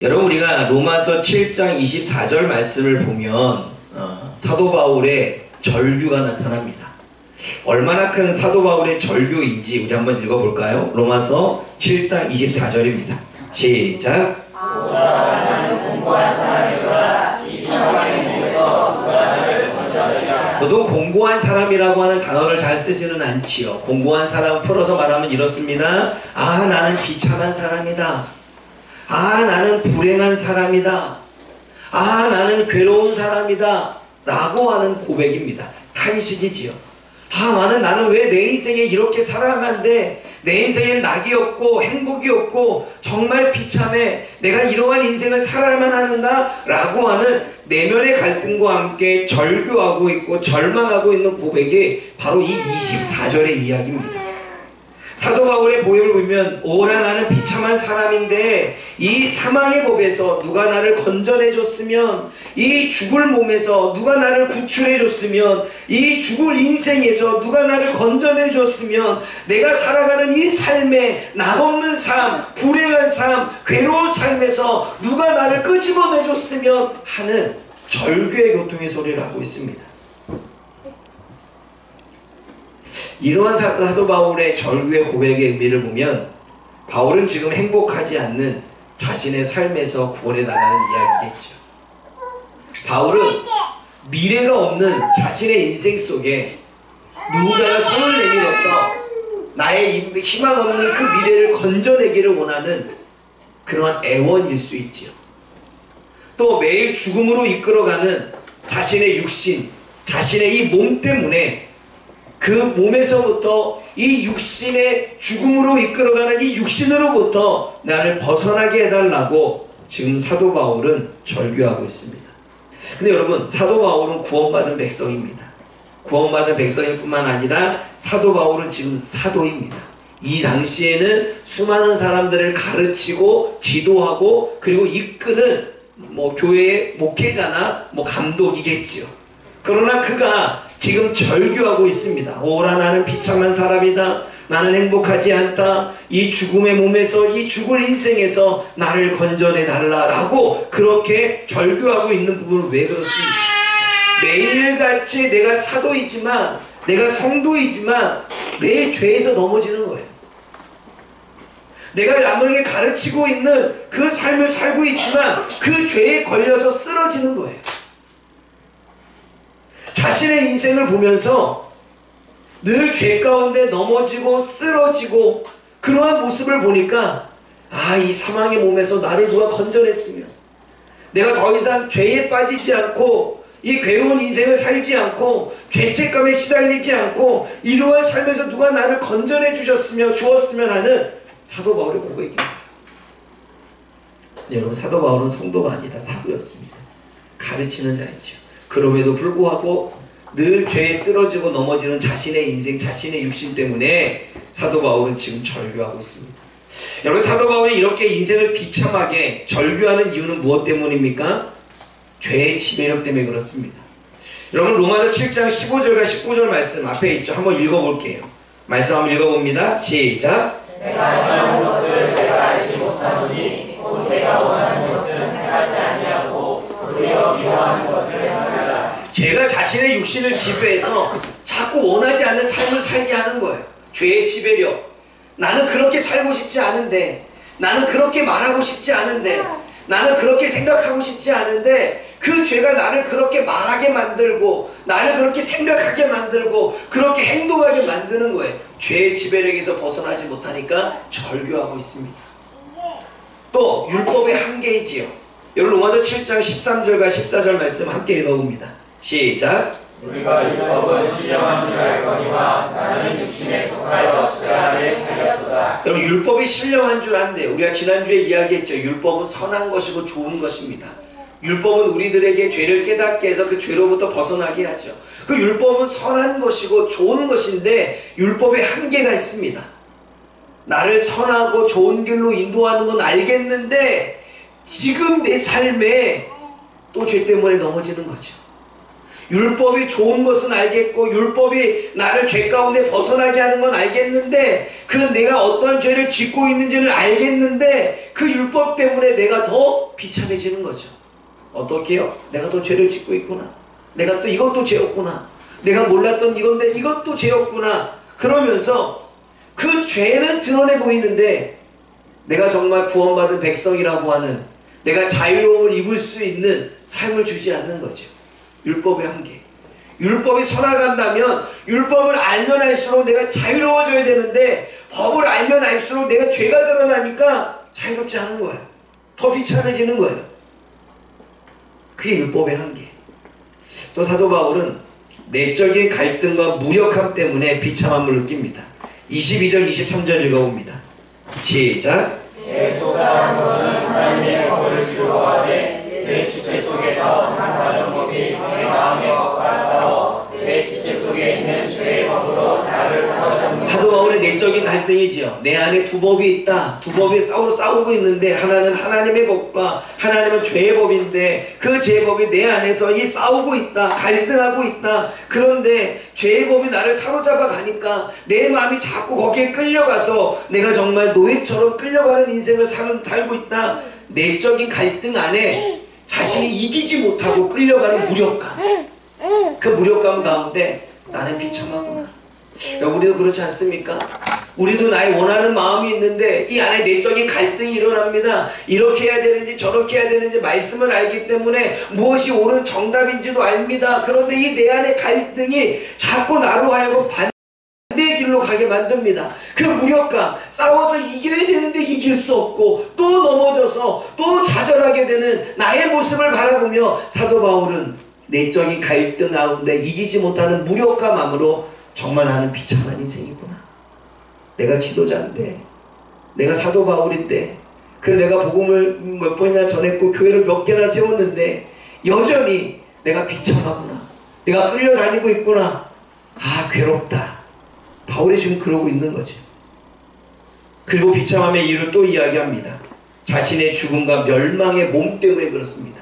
여러분, 우리가 로마서 7장 24절 말씀을 보면 사도 바울의 절규가 나타납니다. 얼마나 큰 사도 바울의 절규인지 우리 한번 읽어볼까요? 로마서 7장 24절입니다. 시작. 너도 공고한 사람이라고 하는 단어를 잘 쓰지는 않지요. 공고한 사람 풀어서 말하면 이렇습니다. 아, 나는 비참한 사람이다. 아, 나는 불행한 사람이다. 아, 나는 괴로운 사람이다. 라고 하는 고백입니다. 탄식이지요. 아, 나는 왜 내 인생에 이렇게 살아가면 돼? 내 인생엔 낙이 없고 행복이 없고 정말 비참해. 내가 이러한 인생을 살아야만 하는가? 라고 하는 내면의 갈등과 함께 절규하고 있고 절망하고 있는 고백이 바로 이 24절의 이야기입니다. 사도 바울의 고백을 보면 오라 나는 비참한 사람인데 이 사망의 법에서 누가 나를 건져내줬으면, 이 죽을 몸에서 누가 나를 구출해줬으면, 이 죽을 인생에서 누가 나를 건져내줬으면, 내가 살아가는 이 삶에 낙없는 삶, 불행한 삶, 괴로운 삶에서 누가 나를 끄집어내줬으면 하는 절규의 고통의 소리를 하고 있습니다. 이러한 사도 바울의 절규의 고백의 의미를 보면 바울은 지금 행복하지 않는 자신의 삶에서 구원해달라는 이야기겠죠. 바울은 미래가 없는 자신의 인생 속에 누군가가 손을 내밀어서 나의 희망 없는 그 미래를 건져내기를 원하는 그러한 애원일 수 있지요. 또 매일 죽음으로 이끌어가는 자신의 육신, 자신의 이 몸 때문에 그 몸에서부터 이 육신의 죽음으로 이끌어가는 이 육신으로부터 나를 벗어나게 해달라고 지금 사도 바울은 절규하고 있습니다. 근데 여러분, 사도 바울은 구원받은 백성입니다. 구원받은 백성일 뿐만 아니라 사도 바울은 지금 사도입니다. 이 당시에는 수많은 사람들을 가르치고 지도하고 그리고 이끄는 교회의 목회자나 감독이겠지요. 그러나 그가 지금 절규하고 있습니다. 오라 나는 비참한 사람이다. 나는 행복하지 않다. 이 죽음의 몸에서, 이 죽을 인생에서 나를 건져내 달라라고 그렇게 절규하고 있는 부분은 왜 그렇습니까? 매일같이 내가 사도이지만, 내가 성도이지만 매일 죄에서 넘어지는 거예요. 내가 남에게 가르치고 있는 그 삶을 살고 있지만 그 죄에 걸려서 쓰러지는 거예요. 자신의 인생을 보면서 늘 죄 가운데 넘어지고 쓰러지고 그러한 모습을 보니까 이 사망의 몸에서 나를 누가 건져냈으면, 내가 더 이상 죄에 빠지지 않고 이 괴로운 인생을 살지 않고 죄책감에 시달리지 않고 이러한 삶에서 누가 나를 건져내 주었으면 하는 사도 바울의 고백입니다. 여러분, 사도 바울은 성도가 아니라 사도였습니다. 가르치는 자였죠. 그럼에도 불구하고 늘 죄에 쓰러지고 넘어지는 자신의 인생, 자신의 육신 때문에 사도 바울은 지금 절규하고 있습니다. 여러분, 사도 바울이 이렇게 인생을 비참하게 절규하는 이유는 무엇 때문입니까? 죄의 지배력 때문에 그렇습니다. 여러분, 로마서 7장 15절과 19절 말씀 앞에 있죠. 한번 읽어볼게요. 말씀 한번 읽어봅니다. 시작. 내가 원하는 것을 내가 알지 못하노니 곧 내가 원하는 것은 행하지 아니하고 도리어 미워하는 것을 행하노라. 죄가 자신의 육신을 지배해서 자꾸 원하지 않는 삶을 살게 하는 거예요. 죄의 지배력. 나는 그렇게 살고 싶지 않은데, 나는 그렇게 말하고 싶지 않은데, 나는 그렇게 생각하고 싶지 않은데 그 죄가 나를 그렇게 말하게 만들고 나를 그렇게 생각하게 만들고 그렇게 행동하게 만드는 거예요. 죄의 지배력에서 벗어나지 못하니까 절규하고 있습니다. 또 율법의 한계이지요. 여러분, 로마서 7장 13절과 14절 말씀 함께 읽어봅니다. 시작. 우리가 율법은 신령한 줄 알거니와 나는 육신에 속하여 없어야 하려도다. 여러분, 율법이 신령한 줄 안돼요. 우리가 지난주에 이야기했죠. 율법은 선한 것이고 좋은 것입니다. 율법은 우리들에게 죄를 깨닫게 해서 그 죄로부터 벗어나게 하죠. 그 율법은 선한 것이고 좋은 것인데 율법에 한계가 있습니다. 나를 선하고 좋은 길로 인도하는 건 알겠는데 지금 내 삶에 또 죄 때문에 넘어지는 거죠. 율법이 좋은 것은 알겠고 율법이 나를 죄 가운데 벗어나게 하는 건 알겠는데 그 내가 어떤 죄를 짓고 있는지를 알겠는데 그 율법 때문에 내가 더 비참해지는 거죠. 어떻게요? 내가 더 죄를 짓고 있구나. 내가 또 이것도 죄였구나. 내가 몰랐던 이건데 이것도 죄였구나. 그러면서 그 죄는 드러내 보이는데 내가 정말 구원받은 백성이라고 하는 내가 자유로움을 입을 수 있는 삶을 주지 않는 거죠. 율법의 한계. 율법이 선악한다면 율법을 알면 알수록 내가 자유로워져야 되는데 법을 알면 알수록 내가 죄가 드러나니까 자유롭지 않은 거예요. 더 비참해지는 거예요. 그게 율법의 한계. 또 사도 바울은 내적인 갈등과 무력함 때문에 비참함을 느낍니다. 22절 23절 읽어봅니다. 시작. 내 속사람은 하나님의 법을 즐거워하되 내 지체 속에서 한 다른 법이 내 마음의 법과 싸워 내 지체 속에 있는 죄의 법으로 나를 사로잡는 사도 바울의 내적인 갈등이지요. 내 안에 두 법이 있다. 두 법이 싸우고 있는데 하나는 하나님의 법과 하나님은 죄의 법인데 그 죄의 법이 내 안에서 싸우고 있다. 갈등하고 있다. 그런데 죄의 법이 나를 사로잡아 가니까 내 마음이 자꾸 거기에 끌려가서 내가 정말 노예처럼 끌려가는 인생을 살고 있다. 내적인 갈등 안에 자신이 이기지 못하고 끌려가는 무력감. 그 무력감 가운데 나는 비참하구나. 우리도 그렇지 않습니까? 우리도 나의 원하는 마음이 있는데 이 안에 내적인 갈등이 일어납니다. 이렇게 해야 되는지 저렇게 해야 되는지 말씀을 알기 때문에 무엇이 옳은 정답인지도 압니다. 그런데 이 내 안의 갈등이 자꾸 나로 하여금 반대의 길로 가게 만듭니다. 그 무력감, 싸워서 이겨야 되는데 이길 수 없고 또 넘어져서 또 좌절하게 되는 나의 모습을 바라보며 사도 바울은 내적인 갈등 가운데 이기지 못하는 무력감으로 정말 나는 비참한 인생이구나. 내가 지도자인데 내가 사도 바울인데 그래 내가 복음을 몇 번이나 전했고 교회를 몇 개나 세웠는데 여전히 내가 비참하구나. 내가 끌려다니고 있구나. 아 괴롭다. 바울이 지금 그러고 있는 거죠. 그리고 비참함의 이유를 또 이야기합니다. 자신의 죽음과 멸망의 몸 때문에 그렇습니다.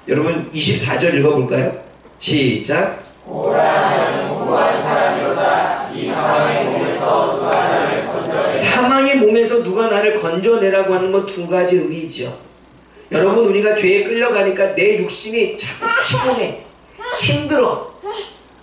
여러분 24절 읽어볼까요? 시작. 오라 나는 무고한 사람이로다. 이 사망의 몸에서 누가 나를 건져내. 사망의 몸에서 누가 나를 건져내라고 하는 건 두 가지 의미이죠. 여러분 우리가 죄에 끌려가니까 내 육신이 자꾸 피곤해. 힘들어.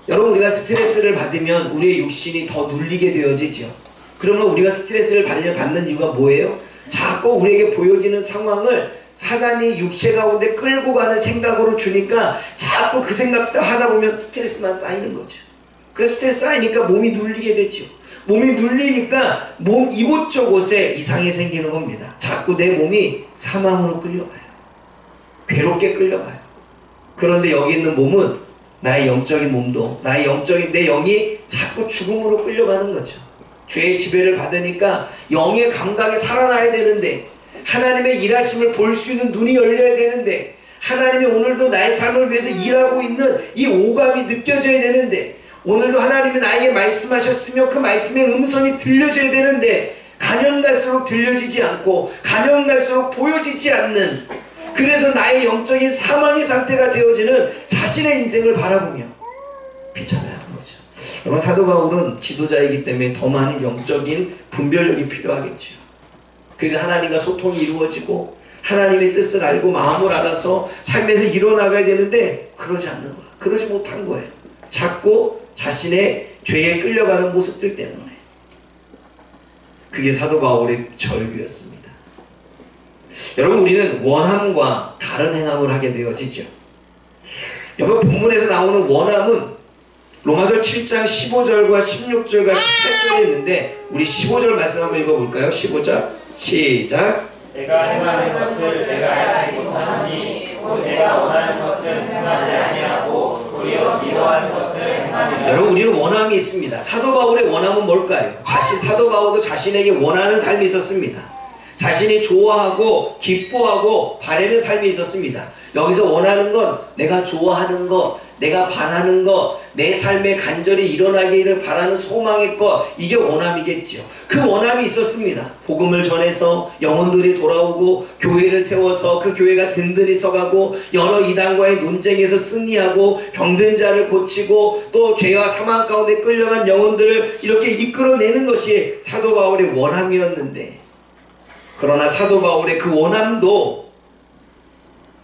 여러분 우리가 스트레스를 받으면 우리의 육신이 더 눌리게 되어지죠. 그러면 우리가 스트레스를 받는 이유가 뭐예요? 자꾸 우리에게 보여지는 상황을 사단이 육체 가운데 끌고 가는 생각으로 주니까 자꾸 그 생각도 하다 보면 스트레스만 쌓이는 거죠. 그 스트레스 쌓이니까 몸이 눌리게 되죠. 몸이 눌리니까 몸 이곳저곳에 이상이 생기는 겁니다. 자꾸 내 몸이 사망으로 끌려가요. 괴롭게 끌려가요. 그런데 여기 있는 몸은 나의 영적인 몸도 나의 영적인 내 영이 자꾸 죽음으로 끌려가는 거죠. 죄의 지배를 받으니까 영의 감각이 살아나야 되는데 하나님의 일하심을 볼 수 있는 눈이 열려야 되는데 하나님이 오늘도 나의 삶을 위해서 일하고 있는 이 오감이 느껴져야 되는데 오늘도 하나님이 나에게 말씀하셨으며 그 말씀의 음성이 들려져야 되는데 가면 갈수록 들려지지 않고 가면 갈수록 보여지지 않는 그래서 나의 영적인 사망의 상태가 되어지는 자신의 인생을 바라보며 비참해하는 거죠. 여러분 사도 바울은 지도자이기 때문에 더 많은 영적인 분별력이 필요하겠죠. 그래서 하나님과 소통이 이루어지고 하나님의 뜻을 알고 마음을 알아서 삶에서 이뤄나가야 되는데 그러지 않는 거예요. 그러지 못한 거예요. 자꾸 자신의 죄에 끌려가는 모습들 때문에. 그게 사도 바울의 절규였습니다. 여러분 우리는 원함과 다른 행함을 하게 되어지죠. 여러분 본문에서 나오는 원함은 로마서 7장 15절과 16절과 18절이 있는데 우리 15절 말씀 한번 읽어볼까요? 15절 시작. 내가 행하는 것을 내가 알지 못하노니 곧 내가 원하는 것을 행하지 아니하고 도리어 미워하는 것을 행하느니라. 여러분 우리는 원함이 있습니다. 사도 바울의 원함은 뭘까요? 사도 바울도 자신에게 원하는 삶이 있었습니다. 자신이 좋아하고 기뻐하고 바라는 삶이 있었습니다. 여기서 원하는 건 내가 좋아하는 것, 내가 바라는 것, 내 삶에 간절히 일어나기를 바라는 소망의 것, 이게 원함이겠죠. 그 원함이 있었습니다. 복음을 전해서 영혼들이 돌아오고 교회를 세워서 그 교회가 든든히 서가고 여러 이단과의 논쟁에서 승리하고 병든 자를 고치고 또 죄와 사망 가운데 끌려간 영혼들을 이렇게 이끌어내는 것이 사도 바울의 원함이었는데, 그러나 사도 바울의 그 원함도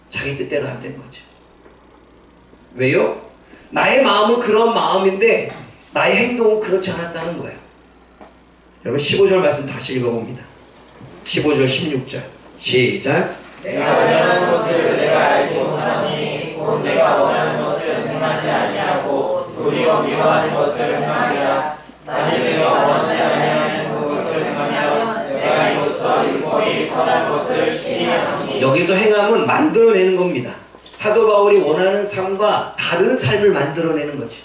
자기 뜻대로 안 된 거죠. 왜요? 나의 마음은 그런 마음인데 나의 행동은 그렇지 않았다는 거예요. 여러분 15절 말씀 다시 읽어봅니다. 15절 16절 시작. 내가 원하는 것을 내가 알지 못하니 곧 내가 원하는 것을 행하지 아니하고 도리어 미워하는 것을 행하리라. 만일 내가 원하지 아니하는 그것을 행하면 내가 이로써 율법이 선한 것을 시인하노니. 여기서 행함은 만들어내는 겁니다. 사도 바울이 원하는 삶과 다른 삶을 만들어내는 거죠.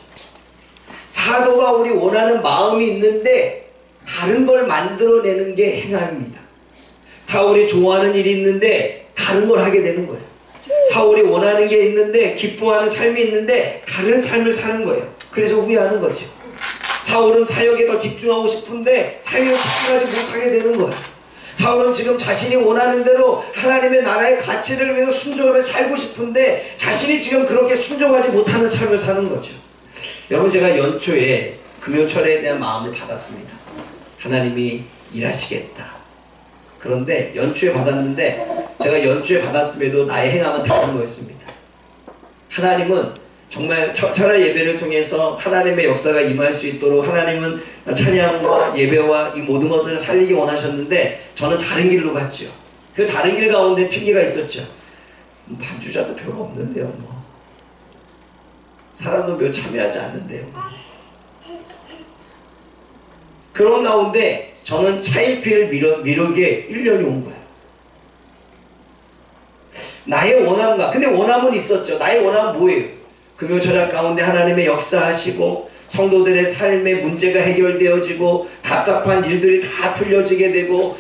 사도 바울이 원하는 마음이 있는데 다른 걸 만들어내는 게 행함입니다. 사울이 좋아하는 일이 있는데 다른 걸 하게 되는 거예요. 사울이 원하는 게 있는데 기뻐하는 삶이 있는데 다른 삶을 사는 거예요. 그래서 후회하는 거죠. 사울은 사역에 더 집중하고 싶은데 사역에 집중하지 못하게 되는 거예요. 사울은 지금 자신이 원하는 대로 하나님의 나라의 가치를 위해서 순종하며 살고 싶은데 자신이 지금 그렇게 순종하지 못하는 삶을 사는 거죠. 여러분, 제가 연초에 금요철에 대한 마음을 받았습니다. 하나님이 일하시겠다. 그런데 연초에 받았는데 제가 연초에 받았음에도 나의 행함은 다른 거였습니다. 하나님은 정말 철야 예배를 통해서 하나님의 역사가 임할 수 있도록 하나님은 찬양과 예배와 이 모든 것들을 살리기 원하셨는데 저는 다른 길로 갔죠. 그 다른 길 가운데 핑계가 있었죠. 반주자도 별로 없는데요. 사람도 몇 참여하지 않는데요. 그런 가운데 저는 차일피일 미루기에 1년이 온 거예요. 나의 원함과, 근데 원함은 있었죠. 나의 원함은 뭐예요? 금요철학 가운데 하나님의 역사하시고 성도들의 삶의 문제가 해결되어지고 답답한 일들이 다 풀려지게 되고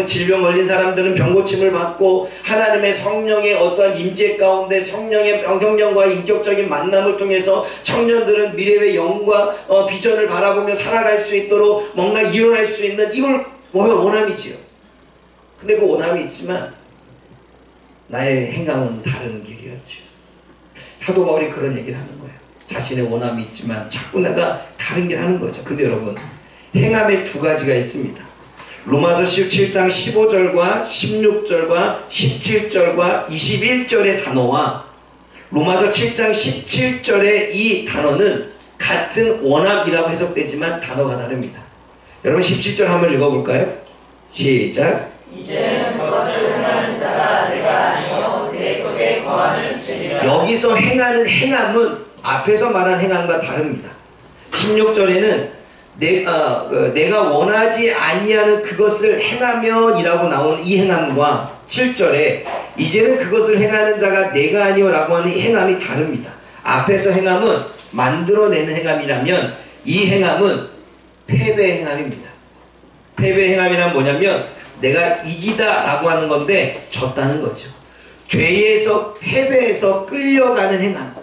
질병 걸린 사람들은 병고침을 받고 하나님의 성령의 어떠한 임재 가운데 성령의 성령과의 인격적인 만남을 통해서 청년들은 미래의 영과 비전을 바라보며 살아갈 수 있도록 뭔가 일어날 수 있는, 이걸 원함이지요. 근데 그 원함이 있지만 나의 행함은 다른 길이었죠. 사도 바울이 그런 얘기를 하는 거예요. 자신의 원함이 있지만 자꾸 내가 다른 길 하는 거죠. 근데 여러분, 행함에 두 가지가 있습니다. 로마서 17장 15절과 16절과 17절과 21절의 단어와 로마서 7장 17절의 이 단어는 같은 원함이라고 해석되지만 단어가 다릅니다. 여러분 17절 한번 읽어볼까요? 시작. 이제는 그것을 행하는 자가 내가 아니요 내 속에 거하는 죄니라. 여기서 행하는 행함은 앞에서 말한 행함과 다릅니다. 16절에는 내가 원하지 아니하는 그것을 행하면 이라고 나오는 이 행함과 7절에 이제는 그것을 행하는 자가 내가 아니요 라고 하는 이 행함이 다릅니다. 앞에서 행함은 만들어내는 행함이라면 이 행함은 패배 행함입니다. 패배 행함이란 뭐냐면 내가 이기다 라고 하는 건데 졌다는 거죠. 죄에서 패배해서 끌려가는 행함,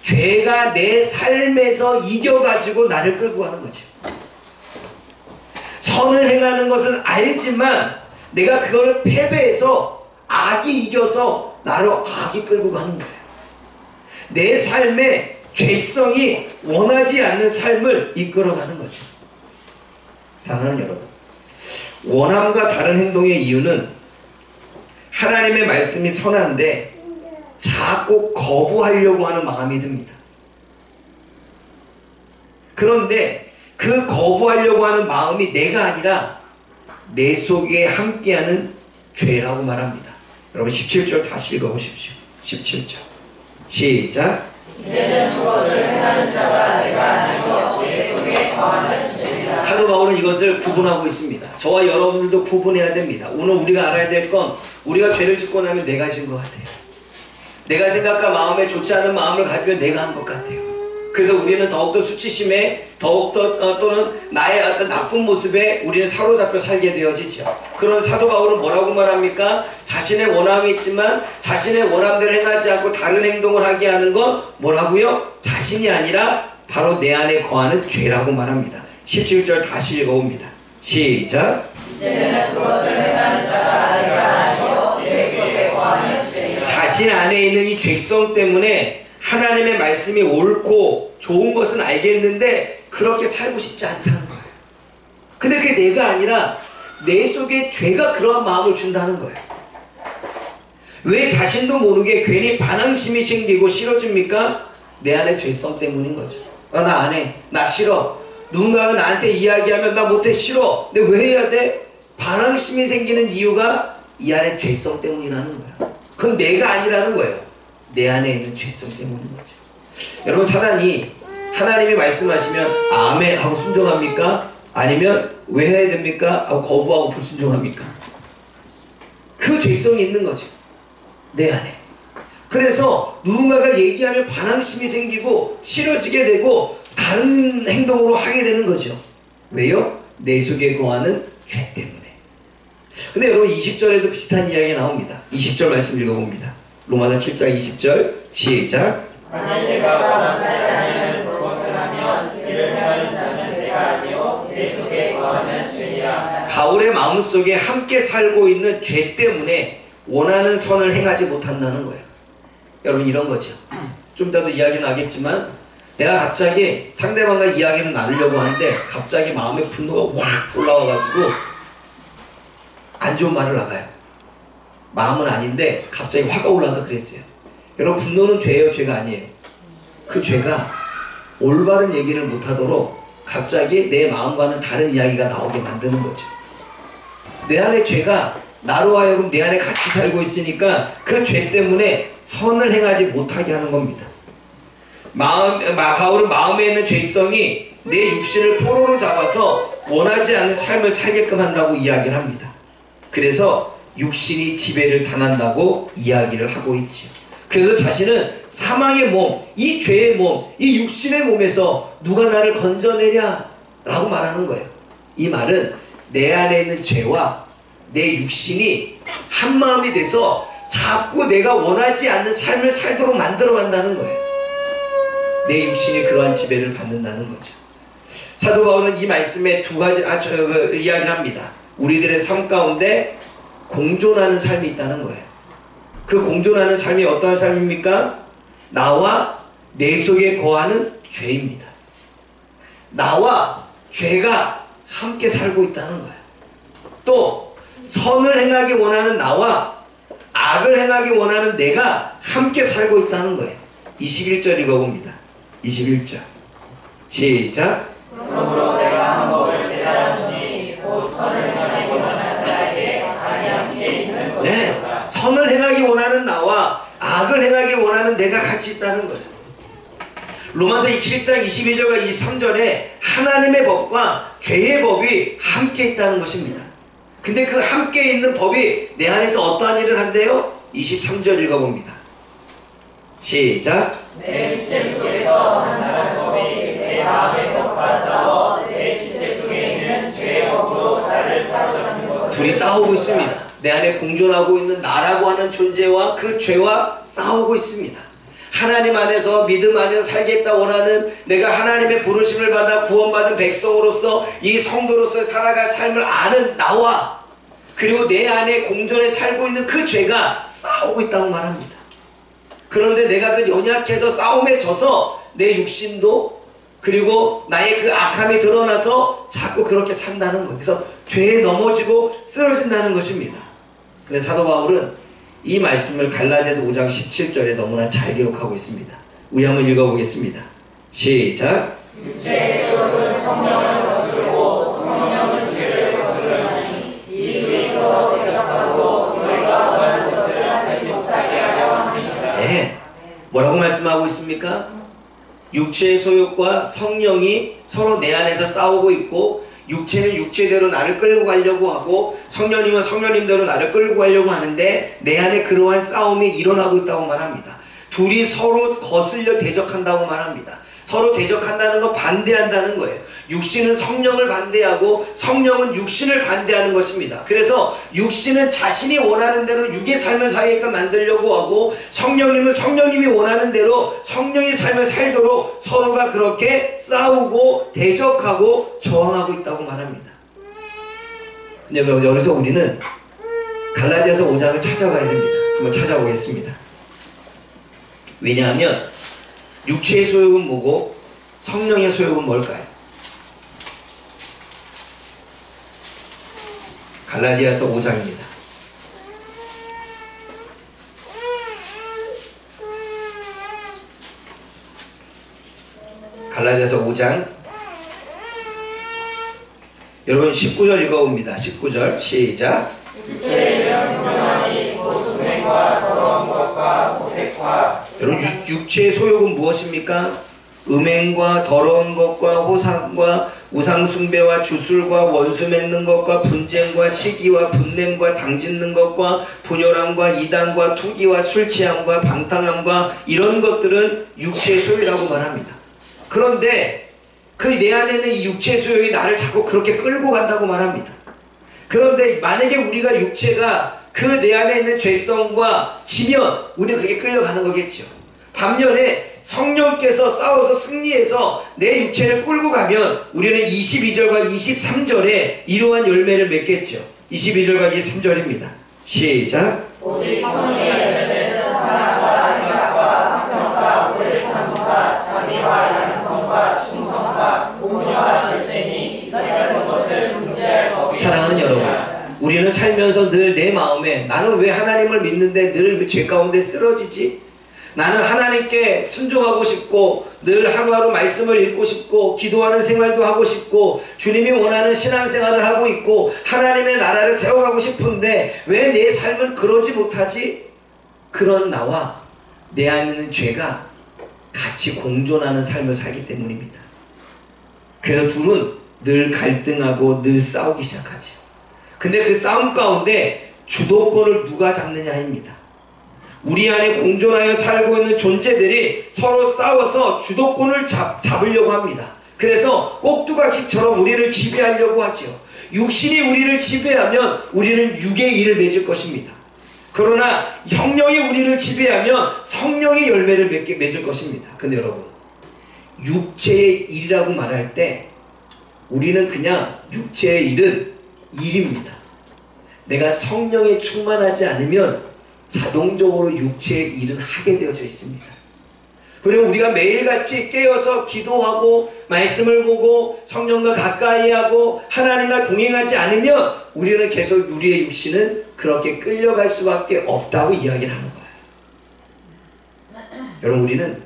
죄가 내 삶에서 이겨가지고 나를 끌고 가는 거죠. 선을 행하는 것은 알지만 내가 그거를 패배해서 악이 이겨서 나를 악이 끌고 가는 거예요. 내 삶에 죄성이 원하지 않는 삶을 이끌어가는 거죠. 사랑하는 여러분, 원함과 다른 행동의 이유는 하나님의 말씀이 선한데 자꾸 거부하려고 하는 마음이 듭니다. 그런데 그 거부하려고 하는 마음이 내가 아니라 내 속에 함께하는 죄라고 말합니다. 여러분 17절 다시 읽어보십시오. 17절 시작. 이제는 그것을 행하는 자가 내가 아니요 내 속에 거하는 죄니라. 사도 바울은 이것을 구분하고 있습니다. 저와 여러분들도 구분해야 됩니다. 오늘 우리가 알아야 될 건 우리가 죄를 짓고 나면 내가 진 것 같아요. 내가 생각과 마음에 좋지 않은 마음을 가지면 내가 한 것 같아요. 그래서 우리는 더욱더 수치심에 더욱더 또는 나의 어떤 나쁜 모습에 우리는 사로잡혀 살게 되어지죠. 그런 사도 바울은 뭐라고 말합니까? 자신의 원함이 있지만 자신의 원함대로 행하지 않고 다른 행동을 하게 하는 건 뭐라고요? 자신이 아니라 바로 내 안에 거하는 죄라고 말합니다. 17절 다시 읽어봅니다. 시작. 이제는 그것을 행하는 자가 내가 아니요 내 속에 거하는 죄니라. 자신 안에 있는 이 죄성 때문에 하나님의 말씀이 옳고 좋은 것은 알겠는데 그렇게 살고 싶지 않다는 거예요. 근데 그게 내가 아니라 내 속에 죄가 그러한 마음을 준다는 거예요. 왜 자신도 모르게 괜히 반항심이 생기고 싫어집니까? 내 안에 죄성 때문인 거죠. 나 안 해. 나 싫어. 누군가가 나한테 이야기하면 나 못해. 싫어. 근데 왜 해야 돼? 반항심이 생기는 이유가 이 안에 죄성 때문이라는 거예요. 그건 내가 아니라는 거예요. 내 안에 있는 죄성 때문인 거죠. 여러분, 사단이 하나님이 말씀하시면 아멘 하고 순종합니까? 아니면 왜 해야 됩니까? 하고 거부하고 불순종합니까? 그 죄성이 있는 거죠. 내 안에. 그래서 누군가가 얘기하면 반항심이 생기고 싫어지게 되고 다른 행동으로 하게 되는 거죠. 왜요? 내 속에 거하는 죄 때문에. 근데 여러분, 20절에도 비슷한 이야기가 나옵니다. 20절 말씀 읽어봅니다. 로마서 7장 20절 시작. 만일 내가 원하지 않는 것을 하면 이를 행하는 자는 내가 아니요 내 속에 거하는 죄니라. 바울의 마음속에 함께 살고 있는 죄 때문에 원하는 선을 행하지 못한다는 거예요. 여러분, 이런 거죠. 좀 이따도 이야기 나겠지만 내가 갑자기 상대방과 이야기를 나누려고 하는데 갑자기 마음에 분노가 확 올라와가지고 안 좋은 말을 나가요. 마음은 아닌데 갑자기 화가 올라와서 그랬어요. 여러분, 분노는 죄예요, 죄가 아니에요? 그 죄가 올바른 얘기를 못하도록 갑자기 내 마음과는 다른 이야기가 나오게 만드는 거죠. 내 안에 죄가 나로 하여금 내 안에 같이 살고 있으니까 그 죄 때문에 선을 행하지 못하게 하는 겁니다. 바울은 마음에 있는 죄성이 내 육신을 포로로 잡아서 원하지 않는 삶을 살게끔 한다고 이야기를 합니다. 그래서 육신이 지배를 당한다고 이야기를 하고 있죠. 그래서 자신은 사망의 몸, 이 죄의 몸, 이 육신의 몸에서 누가 나를 건져내랴 라고 말하는 거예요. 이 말은 내 안에 있는 죄와 내 육신이 한마음이 돼서 자꾸 내가 원하지 않는 삶을 살도록 만들어 간다는 거예요. 내 육신이 그러한 지배를 받는다는 거죠. 사도 바울은 이 말씀에 두 가지 이야기를 합니다. 우리들의 삶 가운데 공존하는 삶이 있다는 거예요. 그 공존하는 삶이 어떠한 삶입니까? 나와 내 속에 거하는 죄입니다. 나와 죄가 함께 살고 있다는 거예요. 또 선을 행하기 원하는 나와 악을 행하기 원하는 내가 함께 살고 있다는 거예요. 21절 읽어봅니다. 21절 시작. 그러므로 내가 한 법을 깨달았으니 곧 선을 행하기 원하는 나에게 악이 함께 있는 것이다. 네, 선을 행하기 원하는 나와 악을 행하기 원하는 내가 같이 있다는 거예요. 로마서 7장 22절과 23절에 하나님의 법과 죄의 법이 함께 있다는 것입니다. 근데 그 함께 있는 법이 내 안에서 어떠한 일을 한대요? 23절 읽어봅니다. 시작. 내 지체 속에서 하나님의 법이 내 마음의 법과 싸워 내 지체 속에 있는 죄의 법으로 나를 사로잡는 것. 둘이 싸우고 있습니다. 내 안에 공존하고 있는 나라고 하는 존재와 그 죄와 싸우고 있습니다. 하나님 안에서 믿음 안에서 살겠다 원하는 내가 하나님의 부르심을 받아 구원받은 백성으로서 이 성도로서 살아갈 삶을 아는 나와 그리고 내 안에 공존해 살고 있는 그 죄가 싸우고 있다고 말합니다. 그런데 내가 그 연약해서 싸움에 져서 내 육신도 그리고 나의 그 악함이 드러나서 자꾸 그렇게 산다는 거예요. 그래서 죄에 넘어지고 쓰러진다는 것입니다. 근데 사도 바울은 이 말씀을 갈라디아서 5장 17절에 너무나 잘 기록하고 있습니다. 우리 한번 읽어보겠습니다. 시작. 육체의 소욕은 성령을 거스르고 성령은 죄를 거스르나니 이 둘이 서로 대적하고 너희가 원하는 것을 하지 못하게 하려 함이니라. 네, 뭐라고 말씀하고 있습니까? 육체의 소욕과 성령이 서로 내 안에서 싸우고 있고 육체는 육체대로 나를 끌고 가려고 하고 성령님은 성령님대로 나를 끌고 가려고 하는데 내 안에 그러한 싸움이 일어나고 있다고 말합니다. 둘이 서로 거슬려 대적한다고 말합니다. 서로 대적한다는 건 반대한다는 거예요. 육신은 성령을 반대하고 성령은 육신을 반대하는 것입니다. 그래서 육신은 자신이 원하는 대로 육의 삶을 살게끔 만들려고 하고, 성령님은 성령님이 원하는 대로 성령의 삶을 살도록 서로가 그렇게 싸우고 대적하고 저항하고 있다고 말합니다. 근데 여기서 우리는 갈라디아서 5장을 찾아봐야 됩니다. 한번 찾아보겠습니다. 왜냐하면 육체의 소욕은 뭐고 성령의 소욕은 뭘까요? 갈라디아서 5장입니다. 갈라디아서 5장, 여러분 19절 읽어봅니다. 19절 시작. 육체의 일은 분명하니 곧 음행과 더러운 것과 호색과. 여러분 육체의 소욕은 무엇입니까? 음행과 더러운 것과 호상과 우상숭배와 주술과 원수 맺는 것과 분쟁과 시기와 분냄과 당짓는 것과 분열함과 이단과 투기와 술취함과 방탕함과 이런 것들은 육체의 소욕이라고 말합니다. 그런데 그 내 안에 있는 이 육체의 소욕이 나를 자꾸 그렇게 끌고 간다고 말합니다. 그런데 만약에 우리가 육체가 그 내 안에 있는 죄성과 지면 우리는 그게 끌려가는 거겠죠. 반면에 성령께서 싸워서 승리해서 내 육체를 끌고 가면 우리는 22절과 23절에 이러한 열매를 맺겠죠. 22절과 23절입니다. 시작. 오직 성령의 열매는 사랑과 희락과 화평과 오래 참음과 자비와 양성과 충성과 온유와 절제니 이런 것을 금지할 법이. 사랑하는 여러분, 우리는 살면서 늘 내 마음에 나는 왜 하나님을 믿는데 늘 죄 가운데 쓰러지지? 나는 하나님께 순종하고 싶고 늘 하루하루 말씀을 읽고 싶고 기도하는 생활도 하고 싶고 주님이 원하는 신앙생활을 하고 있고 하나님의 나라를 세워가고 싶은데 왜 내 삶은 그러지 못하지? 그런 나와 내 안에 있는 죄가 같이 공존하는 삶을 살기 때문입니다. 그래서 둘은 늘 갈등하고 늘 싸우기 시작하죠. 근데 그 싸움 가운데 주도권을 누가 잡느냐입니다. 우리 안에 공존하여 살고 있는 존재들이 서로 싸워서 주도권을 잡으려고 합니다. 그래서 꼭두각시처럼 우리를 지배하려고 하죠. 육신이 우리를 지배하면 우리는 육의 일을 맺을 것입니다. 그러나 성령이 우리를 지배하면 성령의 열매를 맺을 것입니다. 근데 여러분, 육체의 일이라고 말할 때 우리는 그냥 육체의 일은 일입니다. 내가 성령에 충만하지 않으면 자동적으로 육체의 일은 하게 되어져 있습니다. 그리고 우리가 매일같이 깨어서 기도하고 말씀을 보고 성령과 가까이 하고 하나님과 동행하지 않으면 우리는 계속 우리의 육신은 그렇게 끌려갈 수밖에 없다고 이야기를 하는 거예요. 여러분, 우리는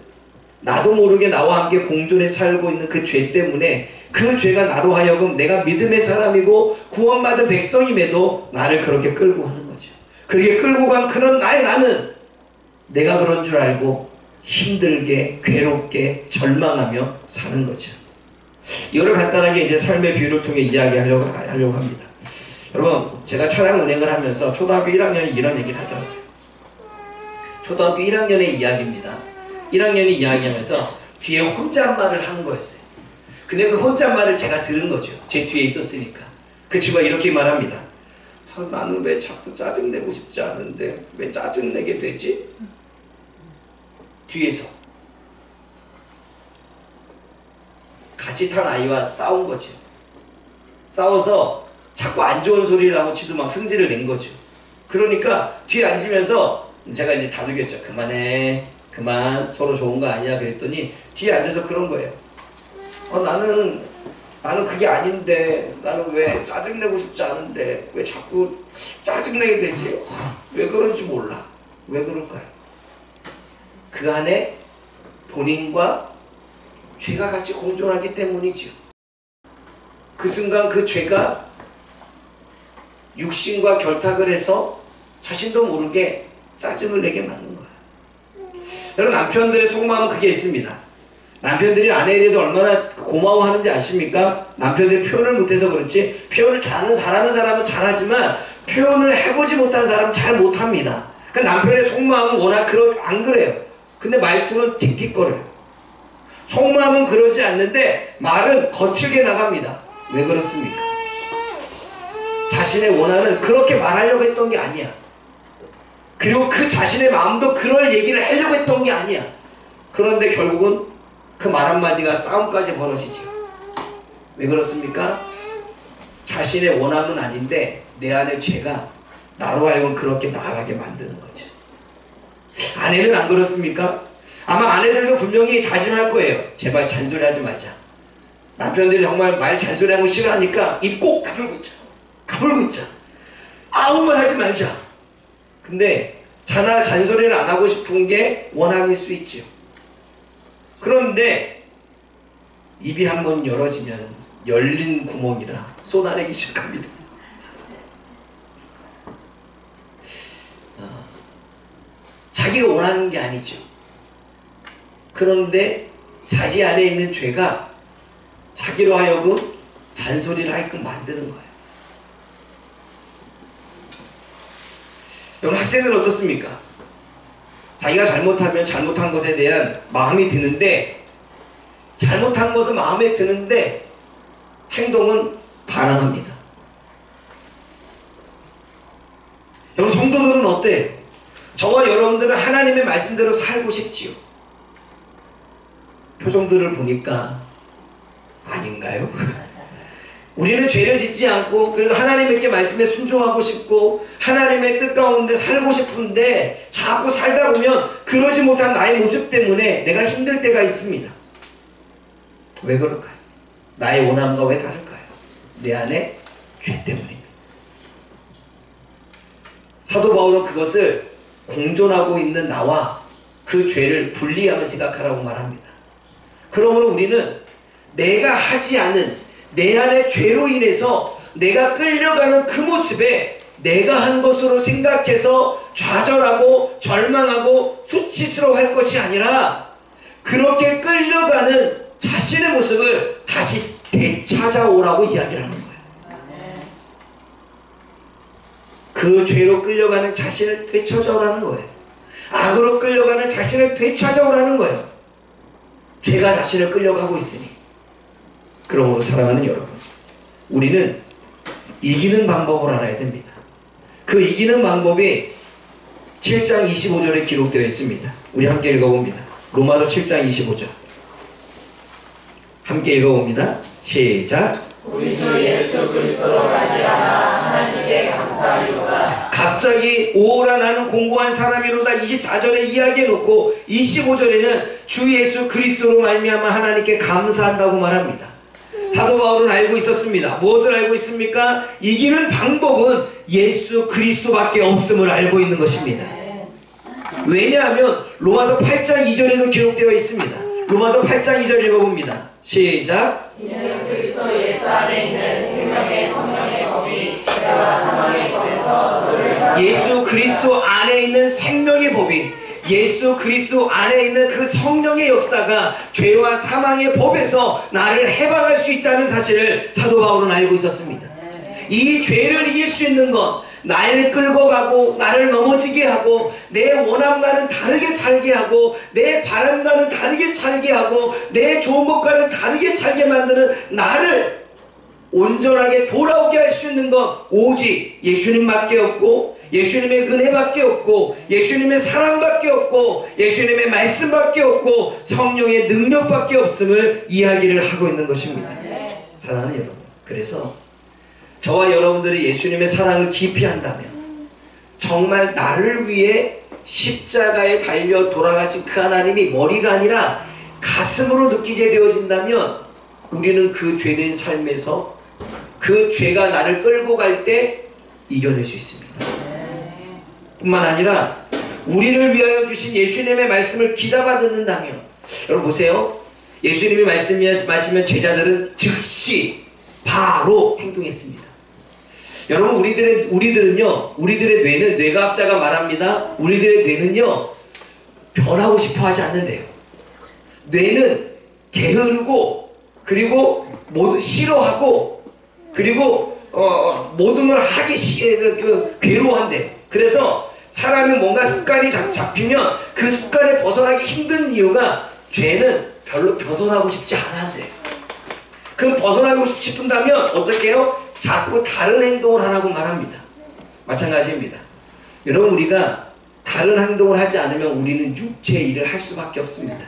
나도 모르게 나와 함께 공존해 살고 있는 그 죄 때문에 그 죄가 나로 하여금 내가 믿음의 사람이고 구원받은 백성임에도 나를 그렇게 끌고 하는 거죠. 그렇게 끌고 간 그런 나는 내가 그런 줄 알고 힘들게 괴롭게 절망하며 사는 거죠. 이거를 간단하게 이제 삶의 비유를 통해 이야기하려고 합니다. 여러분, 제가 차량 운행을 하면서 초등학교 1학년이 이런 얘기를 하더라고요. 초등학교 1학년의 이야기입니다. 1학년이 이야기하면서 뒤에 혼잣말을 한 거였어요. 근데 그 혼잣말을 제가 들은 거죠. 제 뒤에 있었으니까. 그 친구가 이렇게 말합니다. 나는 왜 자꾸 짜증내고 싶지 않은데 왜 짜증내게 되지? 뒤에서 같이 탄 아이와 싸운 거죠. 싸워서 자꾸 안 좋은 소리를 하고 지도 막 승질을 낸 거죠. 그러니까 뒤에 앉으면서 제가 이제 다독였죠. 그만해, 그만, 서로 좋은 거 아니야 그랬더니 뒤에 앉아서 그런 거예요. 나는 그게 아닌데, 나는 왜 짜증내고 싶지 않은데 왜 자꾸 짜증내게 되지? 왜 그런지 몰라. 왜 그럴까요? 그 안에 본인과 죄가 같이 공존하기 때문이죠. 그 순간 그 죄가 육신과 결탁을 해서 자신도 모르게 짜증을 내게 만든 거예요. 여러분, 남편들의 속마음은 그게 있습니다. 남편들이 아내에 대해서 얼마나 고마워하는지 아십니까? 남편들이 표현을 못해서 그렇지, 표현을 잘하는 사람은 잘하지만 표현을 해보지 못한 사람은 잘 못합니다. 그러니까 남편의 속마음은 워낙 안 그래요. 근데 말투는 틱틱거려요. 속마음은 그러지 않는데 말은 거칠게 나갑니다. 왜 그렇습니까? 자신의 원한은 그렇게 말하려고 했던 게 아니야. 그리고 그 자신의 마음도 그럴 얘기를 하려고 했던 게 아니야. 그런데 결국은 그 말 한마디가 싸움까지 벌어지지. 왜 그렇습니까? 자신의 원함은 아닌데 내 안에 죄가 나로 하여금 그렇게 나아가게 만드는 거죠. 아내는 안 그렇습니까? 아마 아내들도 분명히 다짐할 거예요. 제발 잔소리하지 말자. 남편들이 정말 말 잔소리하는 거 싫어하니까 입 꼭 다물고 있자. 다물고 있자. 아무 말 하지 말자. 근데 잔소리를 안 하고 싶은 게 원함일 수 있죠. 그런데 입이 한번 열어지면 열린 구멍이라 쏟아내기 시작합니다. 자기가 원하는 게 아니죠. 그런데 자기 안에 있는 죄가 자기로 하여금 잔소리를 하게끔 만드는 거예요. 여러분, 학생들은 어떻습니까? 자기가 잘못하면 잘못한 것에 대한 마음이 드는데, 잘못한 것은 마음에 드는데 행동은 반항합니다. 여러분, 성도들은 어때요? 저와 여러분들은 하나님의 말씀대로 살고 싶지요. 표정들을 보니까 아닌가요? 우리는 죄를 짓지 않고 그래도 하나님의 말씀에 순종하고 싶고 하나님의 뜻 가운데 살고 싶은데 자꾸 살다 보면 그러지 못한 나의 모습 때문에 내가 힘들 때가 있습니다. 왜 그럴까요? 나의 원함과 왜 다를까요? 내 안에 죄 때문입니다. 사도 바울은 그것을 공존하고 있는 나와 그 죄를 분리하며 생각하라고 말합니다. 그러므로 우리는 내가 하지 않은 내 안의 죄로 인해서 내가 끌려가는 그 모습에 내가 한 것으로 생각해서 좌절하고 절망하고 수치스러워할 것이 아니라 그렇게 끌려가는 자신의 모습을 다시 되찾아오라고 이야기를 하는 거예요. 그 죄로 끌려가는 자신을 되찾아오라는 거예요. 악으로 끌려가는 자신을 되찾아오라는 거예요. 죄가 자신을 끌려가고 있으니. 그러므로 사랑하는 여러분, 우리는 이기는 방법을 알아야 됩니다. 그 이기는 방법이 7장 25절에 기록되어 있습니다. 우리 함께 읽어봅니다. 로마서 7장 25절 함께 읽어봅니다. 시작. 우리 주 예수 그리스도로 말미암아 하나님께 감사하리로다. 갑자기 오라 나는 공고한 사람이로다 24절에 이야기해놓고 25절에는 주 예수 그리스도로 말미암아 하나님께 감사한다고 말합니다. 사도 바울은 알고 있었습니다. 무엇을 알고 있습니까? 이기는 방법은 예수 그리스도밖에 없음을 알고 있는 것입니다. 왜냐하면 로마서 8장 2절에도 기록되어 있습니다. 로마서 8장 2절 읽어봅니다. 시작. 이는 그리스도 예수 안에 있는 생명의 성령의 법이 죄와 사망의 법에서 너를 예수 그리스도 안에 있는 생명의 법이 예수 그리스도 안에 있는 그 성령의 역사가 죄와 사망의 법에서 나를 해방할 수 있다는 사실을 사도 바울은 알고 있었습니다. 이 죄를 이길 수 있는 것, 나를 끌고 가고 나를 넘어지게 하고 내 원함과는 다르게 살게 하고 내 바람과는 다르게 살게 하고 내 좋은 것과는 다르게 살게 만드는 나를 온전하게 돌아오게 할 수 있는 것 오직 예수님밖에 없고 예수님의 은혜밖에 없고 예수님의 사랑밖에 없고 예수님의 말씀밖에 없고 성령의 능력밖에 없음을 이야기를 하고 있는 것입니다. 사랑하는 여러분, 그래서 저와 여러분들이 예수님의 사랑을 깊이 한다면 정말 나를 위해 십자가에 달려 돌아가신 그 하나님이 머리가 아니라 가슴으로 느끼게 되어진다면 우리는 그 죄된 삶에서 그 죄가 나를 끌고 갈 때 이겨낼 수 있습니다. 뿐만 아니라 우리를 위하여 주신 예수님의 말씀을 귀담아 듣는다면 여러분 보세요. 예수님이 말씀하시면 제자들은 즉시 바로 행동했습니다. 여러분 우리들의 뇌는 뇌과학자가 말합니다. 우리들의 뇌는요 변하고 싶어 하지 않는데요. 뇌는 게으르고 그리고 싫어하고 그리고 모든 걸 하기 괴로워한대. 그래서 사람이 뭔가 습관이 잡히면 그 습관에 벗어나기 힘든 이유가 죄는 별로 벗어나고 싶지 않은데, 그럼 벗어나고 싶은다면 어떻게 해요? 자꾸 다른 행동을 하라고 말합니다. 마찬가지입니다. 여러분, 우리가 다른 행동을 하지 않으면 우리는 육체의 일을 할 수밖에 없습니다.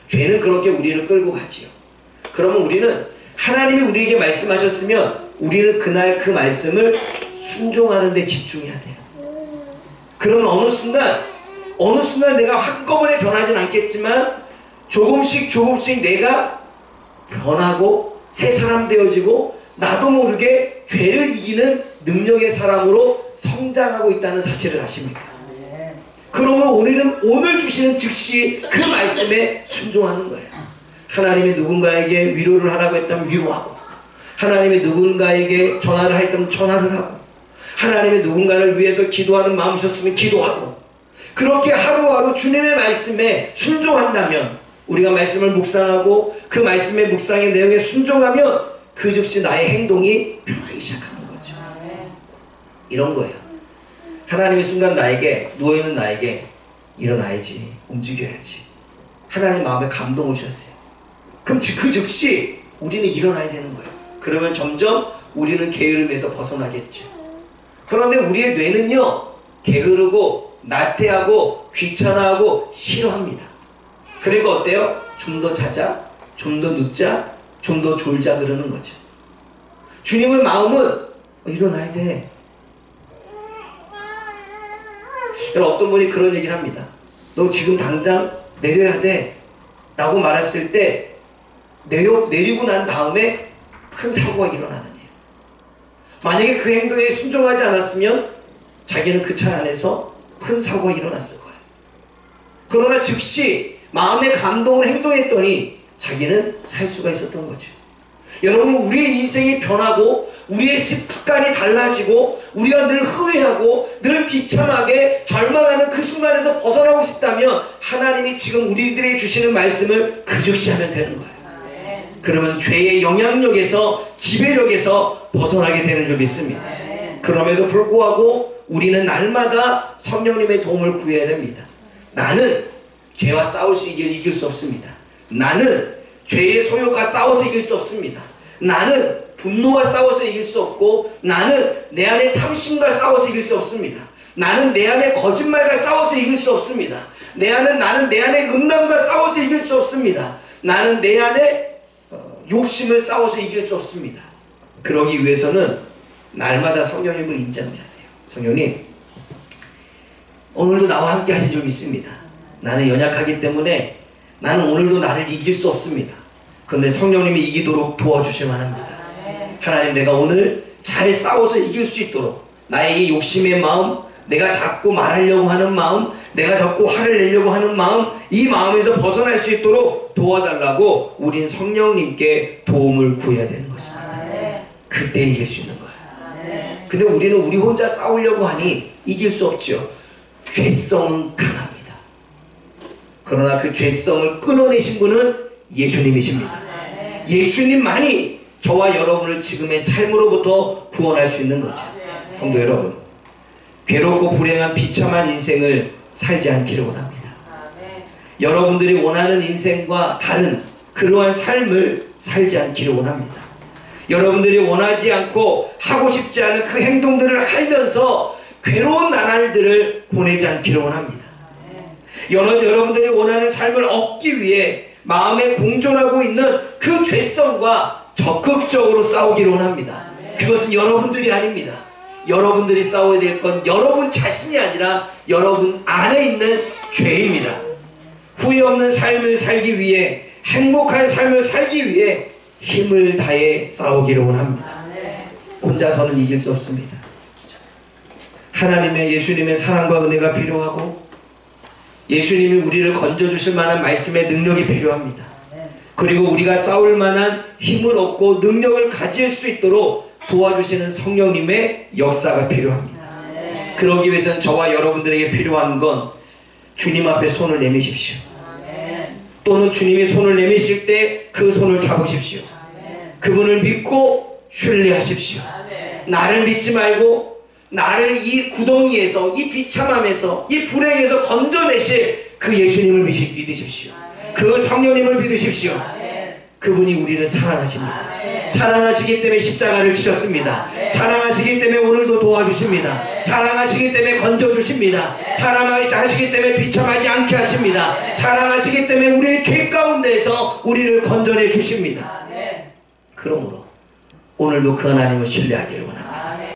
죄는 그렇게 우리를 끌고 가지요. 그러면 우리는 하나님이 우리에게 말씀하셨으면 우리는 그날 그 말씀을 순종하는 데 집중해야 돼요. 그러면 어느 순간 내가 한꺼번에 변하진 않겠지만 조금씩 내가 변하고 새 사람 되어지고 나도 모르게 죄를 이기는 능력의 사람으로 성장하고 있다는 사실을 아십니까? 그러면 우리는 오늘 주시는 즉시 그 말씀에 순종하는 거예요. 하나님이 누군가에게 위로를 하라고 했다면 위로하고, 하나님이 누군가에게 전화를 하였다면 전화를 하고, 하나님이 누군가를 위해서 기도하는 마음이셨으면 기도하고, 그렇게 하루하루 주님의 말씀에 순종한다면, 우리가 말씀을 묵상하고 그 말씀의 묵상의 내용에 순종하면 그 즉시 나의 행동이 변하기 시작하는 거죠. 이런 거예요. 하나님이 순간 누워있는 나에게 일어나야지, 움직여야지, 하나님 마음에 감동을 주셨어요. 그럼 그 즉시 우리는 일어나야 되는 거예요. 그러면 점점 우리는 게으름에서 벗어나겠죠. 그런데 우리의 뇌는요, 게으르고 나태하고 귀찮아하고 싫어합니다. 그러니까 어때요? 좀 더 자자, 좀 더 눕자, 좀 더 졸자 그러는 거죠. 주님의 마음은 일어나야 돼. 여러분, 어떤 분이 그런 얘기를 합니다. 너 지금 당장 내려야 돼 라고 말했을 때 내리고 난 다음에 큰 사고가 일어나는 일이에요. 만약에 그 행동에 순종하지 않았으면 자기는 그 차 안에서 큰 사고가 일어났을 거예요. 그러나 즉시 마음의 감동을 행동했더니 자기는 살 수가 있었던 거죠. 여러분, 우리의 인생이 변하고 우리의 습관이 달라지고 우리가 늘 후회하고 늘 비참하게 절망하는 그 순간에서 벗어나고 싶다면 하나님이 지금 우리들에게 주시는 말씀을 그 즉시 하면 되는 거예요. 그러면 죄의 영향력에서, 지배력에서 벗어나게 되는 줄 믿습니다. 그럼에도 불구하고 우리는 날마다 성령님의 도움을 구해야 됩니다. 나는 죄와 싸울 수 이길 수 없습니다. 나는 죄의 소욕과 싸워서 이길 수 없습니다. 나는 분노와 싸워서 이길 수 없고, 나는 내 안에 탐심과 싸워서 이길 수 없습니다. 나는 내 안에 거짓말과 싸워서 이길 수 없습니다. 나는 내 안에 음란과 싸워서 이길 수 없습니다. 나는 내 안에 욕심을 싸워서 이길 수 없습니다. 그러기 위해서는 날마다 성령님을 인정해야 돼요. 성령님, 오늘도 나와 함께 하신 줄 믿습니다. 나는 연약하기 때문에 나는 오늘도 나를 이길 수 없습니다. 그런데 성령님이 이기도록 도와주시면 합니다. 하나님, 내가 오늘 잘 싸워서 이길 수 있도록 나에게 욕심의 마음, 내가 자꾸 말하려고 하는 마음, 내가 자꾸 화를 내려고 하는 마음, 이 마음에서 벗어날 수 있도록 도와달라고 우린 성령님께 도움을 구해야 되는 것입니다. 그때 이길 수 있는 거예요. 근데 우리는 우리 혼자 싸우려고 하니 이길 수 없죠. 죄성은 강합니다. 그러나 그 죄성을 끊어내신 분은 예수님이십니다. 예수님만이 저와 여러분을 지금의 삶으로부터 구원할 수 있는 거죠. 성도 여러분, 괴롭고 불행한 비참한 인생을 살지 않기를 원합니다. 여러분들이 원하는 인생과 다른 그러한 삶을 살지 않기를 원합니다. 여러분들이 원하지 않고 하고 싶지 않은 그 행동들을 하면서 괴로운 나날들을 보내지 않기를 원합니다. 여러분들이 원하는 삶을 얻기 위해 마음에 공존하고 있는 그 죄성과 적극적으로 싸우기를 원합니다. 그것은 여러분들이 아닙니다. 여러분들이 싸워야 될 건 여러분 자신이 아니라 여러분 안에 있는 죄입니다. 후회 없는 삶을 살기 위해, 행복한 삶을 살기 위해 힘을 다해 싸우기를 원합니다. 혼자서는 이길 수 없습니다. 하나님의, 예수님의 사랑과 은혜가 필요하고, 예수님이 우리를 건져주실 만한 말씀의 능력이 필요합니다. 그리고 우리가 싸울 만한 힘을 얻고 능력을 가질 수 있도록 도와주시는 성령님의 역사가 필요합니다. 그러기 위해서는 저와 여러분들에게 필요한 건 주님 앞에 손을 내미십시오. 또는 주님이 손을 내미실 때 그 손을 잡으십시오. 그분을 믿고 신뢰하십시오. 나를 믿지 말고 나를 이 구덩이에서, 이 비참함에서, 이 불행에서 건져내실 그 예수님을 믿으십시오. 그 성령님을 믿으십시오. 그분이 우리를 사랑하십니다. 사랑하시기 때문에 십자가를 지셨습니다. 사랑하시기 때문에 오늘도 도와주십니다. 사랑하시기 때문에 건져주십니다. 사랑하시기 때문에 비참하지 않게 하십니다. 사랑하시기 때문에 우리의 죄 가운데에서 우리를 건져내 주십니다. 그러므로 오늘도 그 하나님을 신뢰하기를 원합니다.